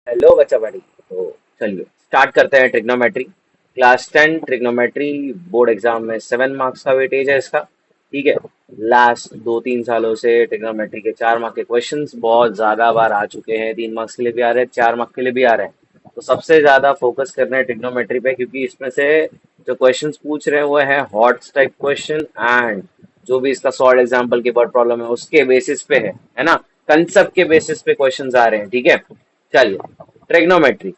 Hello बच्चा बड़ी। तो चलिए स्टार्ट करते हैं trigonometry. Class 10 trigonometry board exam में 7 मार्क्स का वेटेज है इसका। ठीक है। लास्ट 2-3 सालों से ट्रिग्नोमेट्री के 4 मार्क के क्वेश्चंस बहुत ज्यादा बार आ चुके हैं। 3 मार्क्स के लिए भी आ रहे हैं, 4 मार्क के लिए भी आ रहे हैं। तो सबसे ज्यादा फोकस करना है ट्रिग्नोमेट्री पे, क्योंकि इसमें से जो क्वेश्चंस पूछ रहे हैं वो है हॉट टाइप क्वेश्चन, एंड जो भी इसका सॉल्व एग्जाम्पल की वर्ड प्रॉब्लम है उसके बेसिस पे है ना। कंसेप्ट के बेसिस पे क्वेश्चंस आ रहे हैं। ठीक है। चलिए, ट्रिग्नोमेट्री।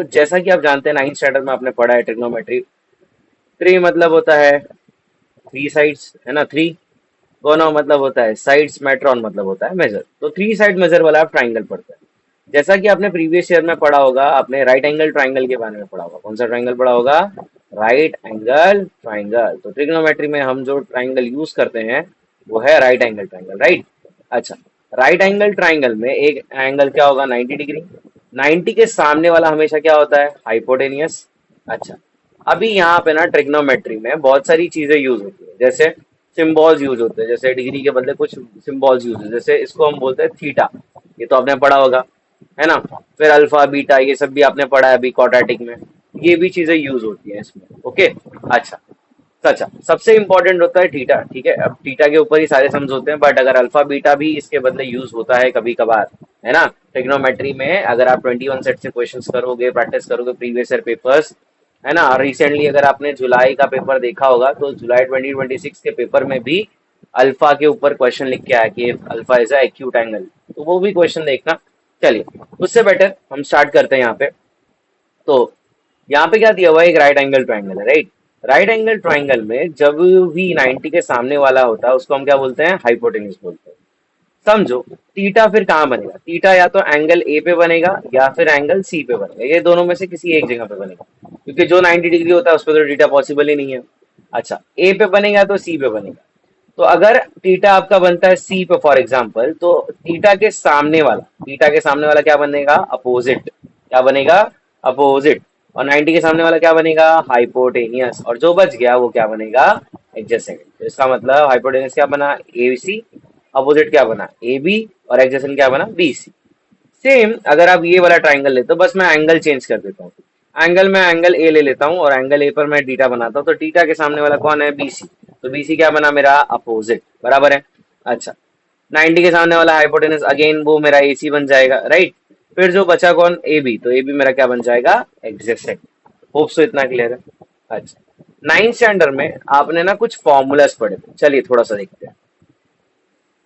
जैसा कि आप जानते हैं, 9th स्टैंडर्ड में आपने पढ़ा है ट्रिग्नोमेट्री। ट्री मतलब होता है 3 साइड्स, है ना। थ्री गोनो मतलब होता है साइड्स, मेट्रॉन मतलब होता है मेजर। तो 3 साइड मेजर वाला आप ट्राइंगल पढ़ते हैं। जैसा कि आपने प्रीवियस ईयर में पढ़ा होगा, आपने राइट एंगल ट्राइंगल के बारे में पढ़ा होगा। कौन सा ट्राइंगल पढ़ा होगा? Right angle triangle. तो ट्रिग्नोमेट्री में हम जो ट्राइंगल यूज करते हैं वो है राइट एंगल ट्राइंगल, राइट। अच्छा, राइट एंगल ट्राइंगल में एक एंगल क्या होगा? 90 डिग्री। 90 के सामने वाला हमेशा क्या होता है? हाइपोटेनियस। अच्छा, अभी यहाँ पे ना ट्रिग्नोमेट्री में बहुत सारी चीजें यूज होती है, जैसे सिंबल्स यूज होते हैं। जैसे डिग्री के बदले कुछ सिंबल्स यूज होते हैं, जैसे इसको हम बोलते हैं थीटा। ये तो आपने पढ़ा होगा, है ना। फिर अल्फा बीटा ये सब भी आपने पढ़ा है अभी क्वाड्रेटिक में। ये भी चीजें यूज होती है इसमें। ओके। अच्छा, अच्छा, सबसे इंपॉर्टेंट होता है थीटा। ठीक है, अब थीटा के ऊपर ही सारे सम्स होते हैं, बट अगर अल्फा बीटा भी इसके बदले यूज होता है कभी कभार, है ना। ट्रिग्नोमेट्री में अगर आप 21 सेट से क्वेश्चंस करोगे, प्रैक्टिस करोगे प्रीवियस ईयर पेपर्स, है ना। रिसेंटली अगर आपने जुलाई का पेपर देखा होगा तो जुलाई 2026 के पेपर में भी अल्फा के ऊपर क्वेश्चन लिख के आया कि alpha is a acute angle. तो वो भी क्वेश्चन देखना। चलिए, उससे बेटर हम स्टार्ट करते हैं यहाँ पे। तो यहाँ पे क्या दिया हुआ है? एक राइट एंगल ट्राइंगल है, राइट। राइट एंगल ट्राइंगल में जब भी 90 के सामने वाला होता है उसको हम क्या बोलते हैं? हाइपोटेन्यूज बोलते हैं। समझो, थीटा फिर कहाँ बनेगा? थीटा या तो एंगल ए पे बनेगा या फिर एंगल सी पे बनेगा। ये दोनों में से किसी एक जगह पे बनेगा, क्योंकि जो 90 डिग्री होता है उस पर तो थीटा पॉसिबल ही नहीं है। अच्छा, ए पे बनेगा तो सी पे बनेगा। तो अगर थीटा आपका बनता है सी पे फॉर एग्जांपल, तो थीटा के सामने वाला क्या बनेगा? अपोजिट। क्या बनेगा? अपोजिट। और 90 के सामने वाला क्या बनेगा? हाइपोटेनियस। और जो बच गया वो क्या बनेगा? एडजेसेंट। तो इसका मतलब हाइपोटेनियस क्या बना? ए सी। अपोजिट क्या बना? A B. और एडजेसेंट क्या बना? B C. सेम अगर आप ये वाला ट्राइंगल लेते हो, बस मैं एंगल चेंज कर देता हूँ। एंगल में एंगल ए ले लेता हूँ और एंगल ए पर मैं थीटा बनाता हूँ, तो थीटा के सामने वाला कौन है? बीसी। तो बीसी क्या बना मेरा? अपोजिट। बराबर है। अच्छा, 90 के सामने वाला हाइपोटेनस अगेन वो मेरा एसी बन जाएगा, राइट। फिर जो बचा कौन? A B. तो ए बी मेरा क्या बन जाएगा? एडजेसेंट। होप सो इतना क्लियर है। अच्छा, 9th स्टैंडर्ड में आपने ना कुछ फॉर्मूलाज पढ़े थे, चलिए थोड़ा सा देखते हैं।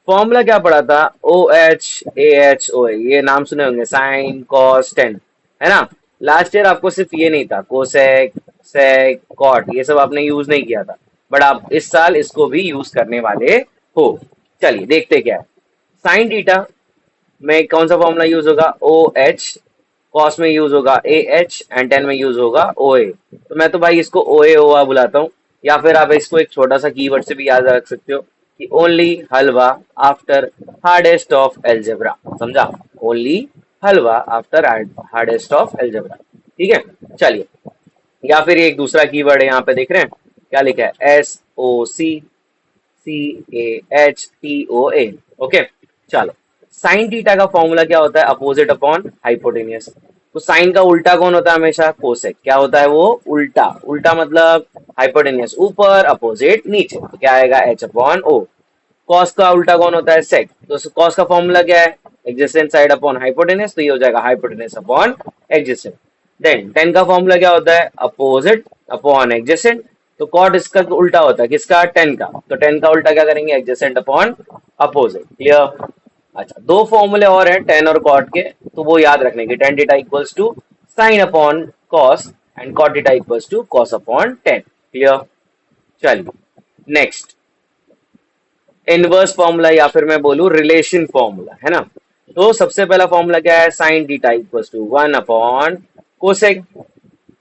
फॉर्मूला क्या पढ़ा था? O H A H O ए, ये नाम सुने होंगे, साइन कॉस टेन, है ना। लास्ट ईयर आपको सिर्फ ये नहीं था, कोसेक सेक कॉट ये सब आपने यूज नहीं किया था, बट आप इस साल इसको भी यूज करने वाले हो। चलिए देखते क्या है। साइन थीटा में कौन सा फॉर्मूला यूज होगा? O H. कॉस में यूज होगा ए एच, एंड टेन में यूज होगा ओ ए। तो मैं तो भाई इसको ओ ए ओ आ बुलाता हूँ, या फिर आप इसको एक छोटा सा कीवर्ड से भी याद रख सकते हो कि only halwa after hardest of algebra. समझा? Only halwa after hardest of algebra. ठीक है। चलिए, या फिर एक दूसरा कीवर्ड है यहाँ पे, देख रहे हैं क्या लिखा है? SOCCAHTOA। ओके। चलो, साइन थीटा का फॉर्मूला क्या होता है? Opposite upon hypotenuse. तो साइन का उल्टा कौन होता है? हमेशा कोसेक। क्या होता है वो? उल्टा। उल्टा मतलब हाइपोटेनियस ऊपर, अपोजिट नीचे। तो क्या आएगा? H upon O। कॉस का उल्टा कौन होता है? सेक। तो कॉस का फॉर्मूला क्या है? एडजेसेंट साइड अपॉन हाइपोटेनस, तो ये हो जाएगा hypotenuse upon adjacent. Then tan का फॉर्मूला क्या होता है? Opposite upon adjacent. तो कॉट इसका उल्टा होता है, किसका? टेन का। तो टेन का उल्टा क्या करेंगे? Adjacent upon opposite. क्लियर? अच्छा, दो फॉर्मूले और हैं टेन और कॉट के, तो वो याद रखने के। Tan theta equals to sine upon cos, and cot theta equals to cos upon tan. Clear? चलिए नेक्स्ट, इनवर्स फॉर्मूला, या फिर मैं बोलूं रिलेशन फॉर्मूला, है ना। तो सबसे पहला फॉर्मूला क्या है? Sine theta equals to one upon cosec.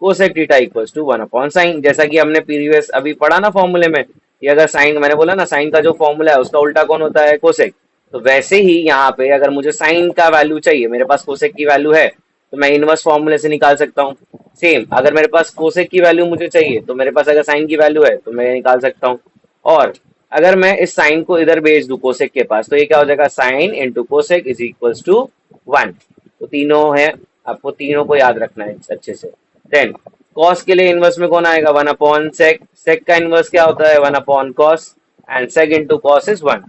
Cosec theta equals to one upon sine. जैसा कि हमने प्रीवियस अभी पढ़ा ना फॉर्मूले में, कि अगर साइन, मैंने बोला ना साइन का जो फॉर्मूला है उसका उल्टा कौन होता है? कोसेक। तो वैसे ही यहाँ पे अगर मुझे साइन का वैल्यू चाहिए, मेरे पास कोसेक की वैल्यू है, तो मैं इनवर्स फॉर्मूले से निकाल सकता हूँ। सेम अगर मेरे पास कोसेक की वैल्यू मुझे चाहिए, तो मेरे पास अगर साइन की वैल्यू है तो मैं निकाल सकता हूँ। और अगर मैं इस साइन को इधर भेज दूं कोसेक के पास, तो ये क्या हो जाएगा? Sine into cosec is equals to one. तो तीनों है, आपको तीनों को याद रखना है अच्छे से। देन कॉस के लिए इनवर्स में कौन आएगा, 1/sec। सेक का इनवर्स क्या होता है, 1/cos, and sec into cos is 1।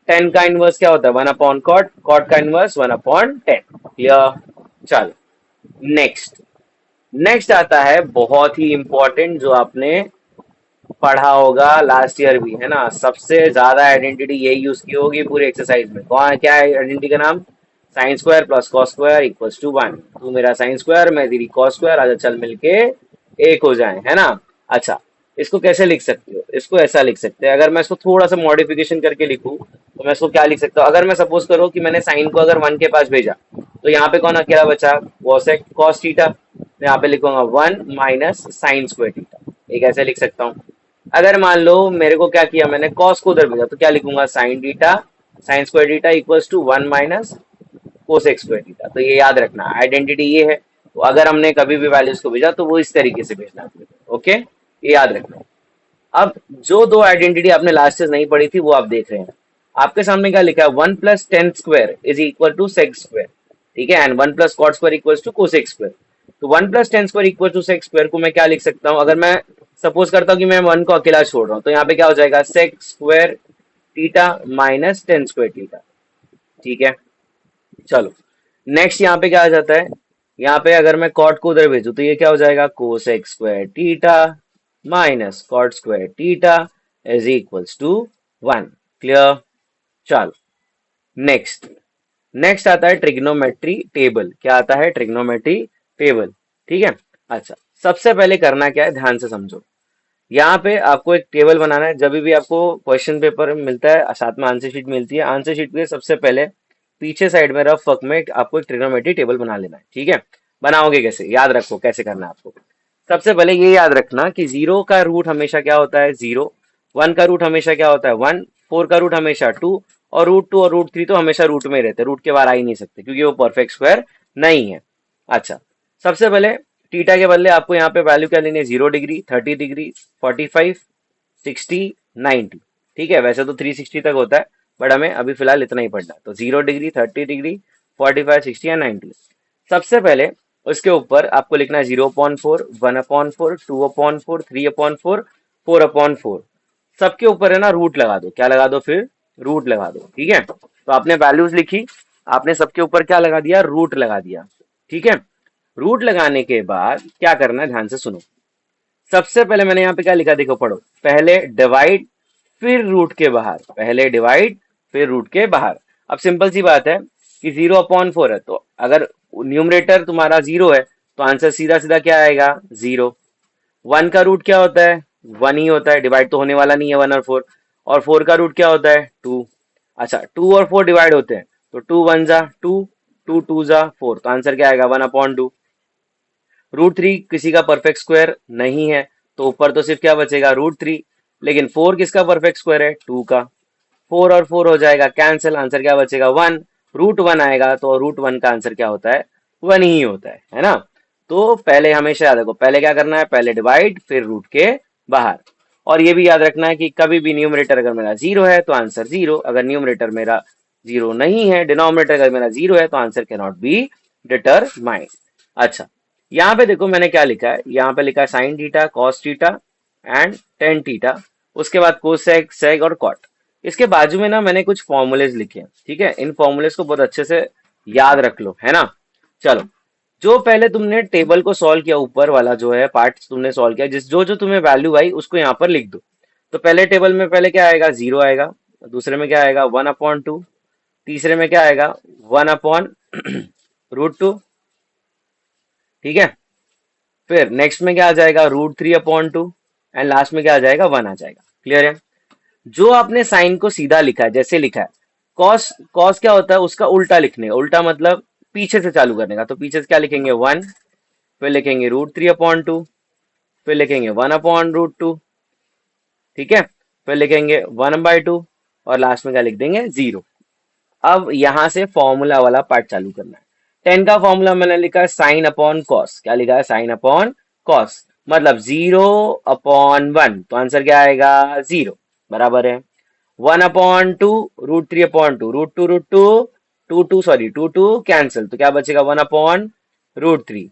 Tan का इनवर्स क्या होता है, 1/cot। कॉट का इनवर्स 1/10। क्लियर। चल नेक्स्ट। नेक्स्ट आता है बहुत ही इंपॉर्टेंट, जो आपने पढ़ा होगा लास्ट ईयर भी, है ना, सबसे ज्यादा आइडेंटिटी यही यूज की होगी पूरी एक्सरसाइज में। कौन, क्या है आइडेंटिटी का नाम, sine square plus cos square equals to 1। तू मेरा साइन स्क्वायर, मैं तेरी कॉस स्क्वायर, आजा चल मिलके एक हो जाए, है ना। अच्छा, इसको कैसे लिख सकते हो, इसको ऐसा लिख सकते हैं, अगर मैं इसको थोड़ा सा मॉडिफिकेशन करके लिखूं तो मैं इसको क्या लिख सकता हूँ, अगर मैं सपोज करो कि मैंने साइन को अगर 1 के पास भेजा, तो यहाँ पे कौन अकेला बचा, कॉसेक कॉस थीटा। तो यहाँ पे लिखूंगा 1 माइनस साइन स्क्वायर थीटा, ये कैसे लिख सकता हूँ। अगर मान लो मेरे को क्या किया, मैंने कॉस को उधर भेजा, तो क्या लिखूंगा, sine theta sine square theta equals to 1 minus cosec square theta. तो ये याद रखना, आइडेंटिटी ये है। तो अगर हमने कभी भी वैल्यूज को भेजा तो वो इस तरीके से भेजना है। ओके, ये याद रखना। अब जो दो आइडेंटिटी आपने लास्ट से नहीं पढ़ी थी वो आप देख रहे हैं, आपके सामने क्या लिखा है, 1+tan² is equal to sec square. ठीक है, and 1+cot² equal to cosec square. तो 1+tan² equal to sec square को मैं क्या लिख सकता हूँ, अगर मैं सपोज करता हूँ कि मैं 1 को अकेला छोड़ रहा हूँ, तो यहाँ पे क्या हो जाएगा, sec square theta minus tan square theta. ठीक है, चलो नेक्स्ट यहाँ पे क्या आ जाता है, यहाँ पे अगर मैं कॉट को उधर भेजू तो ये क्या हो जाएगा, cosec square theta minus cot square theta is equals to 1। Clear. चलो नेक्स्ट। नेक्स्ट आता है ट्रिग्नोमेट्री टेबल। क्या आता है, ट्रिग्नोमेट्री टेबल। ठीक है। अच्छा, सबसे पहले करना क्या है, ध्यान से समझो। यहाँ पे आपको एक टेबल बनाना है। जब भी आपको क्वेश्चन पेपर मिलता है, साथ में आंसर शीट मिलती है, आंसर शीट के सबसे पहले पीछे साइड में रफ वर्क में आपको एक ट्रिग्नोमेट्री टेबल बना लेना है। ठीक है, बनाओगे कैसे, याद रखो कैसे करना है आपको। सबसे पहले ये याद रखना कि 0 का रूट हमेशा क्या होता है, 0। 1 का रूट हमेशा क्या होता है, 1। 4 का रूट हमेशा 2, और √2 और √3 तो हमेशा रूट में ही रहते हैं, रूट के बाहर आ ही नहीं सकते क्योंकि वो परफेक्ट स्क्वायर नहीं है। अच्छा, सबसे पहले थीटा के बदले आपको यहाँ पे वैल्यू क्या लेनी है, 0 डिग्री, 30 डिग्री, 45, 60, 90। ठीक है, वैसे तो 360 तक होता है, बट हमें अभी फिलहाल इतना ही पढ़ना है। तो 0 डिग्री, 30 डिग्री, 45, 60 या 90। सबसे पहले उसके ऊपर आपको लिखना है 0/4, 1/4, 2/4, 3/4, 4/4। सबके ऊपर है ना रूट लगा दो, क्या लगा दो फिर, रूट लगा दो। ठीक है, तो आपने वैल्यूज लिखी, आपने सबके ऊपर क्या लगा दिया, रूट लगा दिया। ठीक है, रूट लगाने के बाद क्या करना है, ध्यान से सुनो। सबसे पहले मैंने यहाँ पे क्या लिखा, देखो पढ़ो, पहले डिवाइड फिर रूट के बाहर, पहले डिवाइड फिर रूट के बाहर। अब सिंपल सी बात है कि 0/4 है, तो अगर न्यूमरेटर तुम्हारा 0 है तो आंसर सीधा सीधा क्या आएगा, 0। 1 का रूट क्या होता है, 1 ही होता है, डिवाइड तो होने वाला नहीं है 1 और 4। और 4 का रूट क्या होता है, 2। अच्छा, 2 और 4 डिवाइड होते हैं, तो 2 1 जा 2, 2 2 जा 4, तो आंसर क्या आएगा, 1/2। √3 किसी का परफेक्ट स्क्वायर नहीं है, तो ऊपर तो सिर्फ क्या बचेगा, √3। लेकिन 4 किसका परफेक्ट स्क्वायर है, 2 का। 4 और 4 हो जाएगा कैंसिल, आंसर क्या बचेगा, 1। √1 आएगा, तो √1 का आंसर क्या होता है, 1 ही होता है ना। तो पहले हमेशा याद रखो, पहले क्या करना है, पहले डिवाइड फिर रूट के बाहर। और ये भी याद रखना है कि कभी भी न्यूमरेटर अगर मेरा 0 है तो आंसर 0, अगर न्यूमरेटर मेरा 0 नहीं है, डिनोमिनेटर अगर मेरा 0 है, तो answer can not be determined. अच्छा, यहाँ पे देखो मैंने क्या लिखा है, यहाँ पे लिखा है sine theta, cos theta and tan theta, उसके बाद कोसेक, सेक और कॉट। इसके बाजू में ना मैंने कुछ फॉर्मूलेज लिखे हैं। ठीक है, इन फॉर्मूलेज को बहुत अच्छे से याद रख लो, है ना। चलो, जो पहले तुमने टेबल को सॉल्व किया, ऊपर वाला जो है पार्ट तुमने सॉल्व किया, जिस जो जो तुम्हें वैल्यू आई उसको यहाँ पर लिख दो। तो पहले टेबल में पहले क्या आएगा, 0 आएगा। दूसरे में क्या आएगा, 1/2। तीसरे में क्या आएगा, 1/√2। ठीक है, फिर नेक्स्ट में क्या आ जाएगा, √3/2, एंड लास्ट में क्या आ जाएगा, 1 आ जाएगा। क्लियर है। जो आपने साइन को सीधा लिखा है, जैसे लिखा है, कॉस कॉस क्या होता है, उसका उल्टा लिखने का, उल्टा मतलब पीछे से चालू करने का। तो पीछे से क्या लिखेंगे, 1, फिर लिखेंगे √3/2, फिर लिखेंगे 1/√2। ठीक है, फिर लिखेंगे 1/2, और लास्ट में क्या लिख देंगे, 0। अब यहां से फॉर्मूला वाला पार्ट चालू करना है। 10 का फॉर्मूला मैंने लिखा है साइन अपॉन कॉस। क्या लिखा है, साइन अपॉन कॉस, मतलब 0/1, तो आंसर क्या आएगा, 0 बराबर है 1/2, √3/2, √2 √2 टू टू कैंसिल, तो क्या बचेगा 1/√3।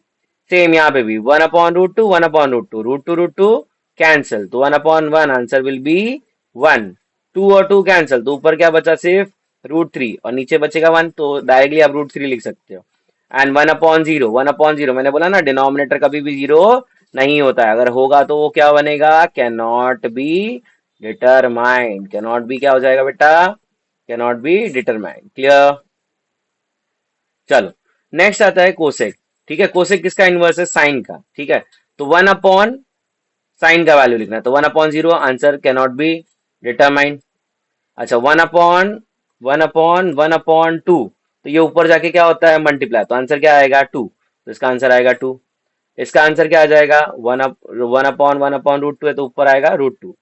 सेम यहाँ पे भी 1/√2, 1/√2, √2 कैंसिल, तो 1/1, आंसर विल बी 1। टू और टू कैंसिल, तो ऊपर क्या बचा सिर्फ √3 और नीचे बचेगा 1, तो डायरेक्टली आप √3 लिख सकते हो। एंड 1/0, 1/0 मैंने बोला ना डिनोमिनेटर कभी भी जीरो नहीं होता है, अगर होगा तो वो क्या बनेगा, can not be determined. Can not B क्या हो जाएगा बेटा, can not be determined. Clear. चलो नेक्स्ट आता है कोसेक। ठीक है, कोसेक किसका इनवर्स है, साइन का। ठीक है, तो 1/, साइन का वैल्यू लिखना है, तो 1/0 answer can not be determined. अच्छा 1/1/1/2, तो ये ऊपर जाके क्या होता है, मल्टीप्लाई, तो आंसर क्या आएगा 2, तो इसका आंसर आएगा 2। इसका आंसर क्या आ जाएगा, 1/1/√2 है, तो ऊपर आएगा √2।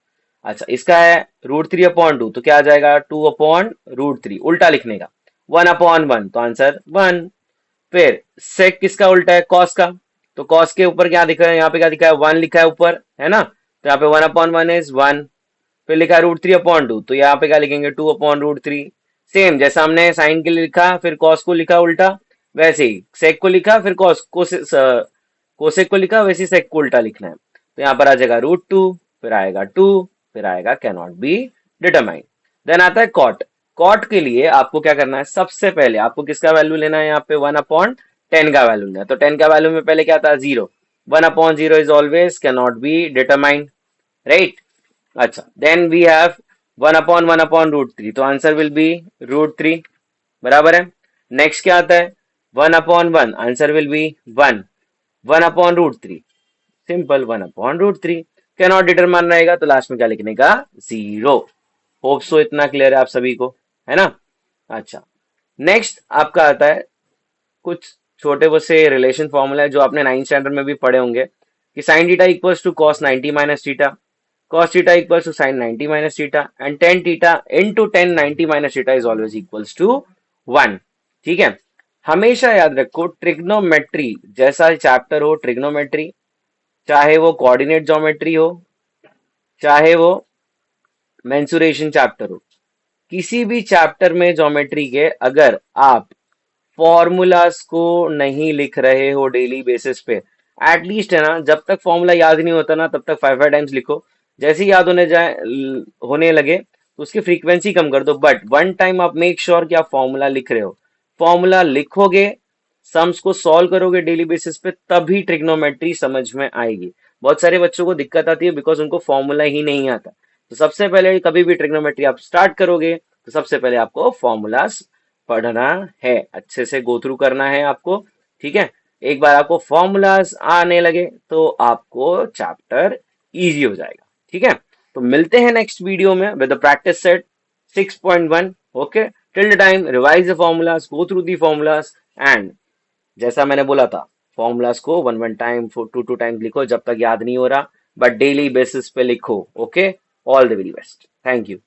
अच्छा इसका है √3/2, तो क्या आ जाएगा 2/√3, उल्टा लिखने का, 1/1, तो आंसर 1। फिर सेक किसका उल्टा है, कॉस का, तो कॉस के ऊपर क्या दिखा है, यहाँ पे क्या दिखा है, 1 लिखा है ऊपर, है ना, तो यहाँ पे 1/1 इज 1। फिर लिखा है √3/2, तो यहाँ पे क्या लिखेंगे 2/√3। सेम जैसा हमने साइन के लिए लिखा फिर कॉस को लिखा उल्टा, वैसे ही सेक को लिखा फिर कोसेक को लिखा, वैसे ही सेक को उल्टा लिखना है, तो यहाँ पर आ जाएगा √2, फिर आएगा 2, फिर आएगा can not be determine. Then आता है कॉट। कॉट के लिए आपको क्या करना है, सबसे पहले आपको किसका वैल्यू लेना है, यहाँ पे 1/10 का वैल्यू लेना है, तो 10 का वैल्यू में पहले क्या था, 0। 1/0 is always can not be determine, right. अच्छा देन वी हैव 1/1/√3, तो आंसर विल बी √3, बराबर है। नेक्स्ट क्या आता है, 1/1, answer will be 1। 1/√3, simple 1/√3, can not determine रहेगा, तो लास्ट में क्या लिखने का, 0। होप सो इतना क्लियर है आप सभी को, है ना। अच्छा नेक्स्ट आपका आता है कुछ छोटे बहुत से रिलेशन फॉर्मूला है जो आपने 9th स्टैंडर्ड में भी पढ़े होंगे, कि sine theta equals to cos 90 minus theta, cos theta equals to sin 90 minus theta, and tan theta into tan 90 minus theta is always equals to 1। ठीक है, हमेशा याद रखो ट्रिग्नोमेट्री जैसा चैप्टर हो, ट्रिग्नोमेट्री, चाहे वो कोऑर्डिनेट ज्योमेट्री हो, चाहे वो मेंसुरेशन चैप्टर हो, किसी भी चैप्टर में ज्योमेट्री के अगर आप फॉर्मूलाज को नहीं लिख रहे हो डेली बेसिस पे, एटलीस्ट है ना, जब तक फॉर्मूला याद नहीं होता ना तब तक 5 टाइम्स लिखो। जैसे ही याद होने लगे तो उसकी फ्रीक्वेंसी कम कर दो, बट वन टाइम आप मेक श्योर कि आप फॉर्मूला लिख रहे हो। फॉर्मूला लिखोगे, सम्स को सॉल्व करोगे डेली बेसिस पे, तभी ट्रिग्नोमेट्री समझ में आएगी। बहुत सारे बच्चों को दिक्कत आती है बिकॉज उनको फॉर्मूला ही नहीं आता। तो सबसे पहले कभी भी ट्रिग्नोमेट्री आप स्टार्ट करोगे तो सबसे पहले आपको फॉर्मूलाज पढ़ना है, अच्छे से गो थ्रू करना है आपको। ठीक है, एक बार आपको फॉर्मूलाज आने लगे तो आपको चैप्टर इजी हो जाएगा। ठीक है, तो मिलते हैं नेक्स्ट वीडियो में with the practice set 6.1। Okay, till the time revise the formulas, go through the formulas, and जैसा मैंने बोला था फॉर्मूलाज को 1 टाइम 2 टाइम्स लिखो जब तक याद नहीं हो रहा, बट डेली बेसिस पे लिखो। Okay, all the very best, thank you.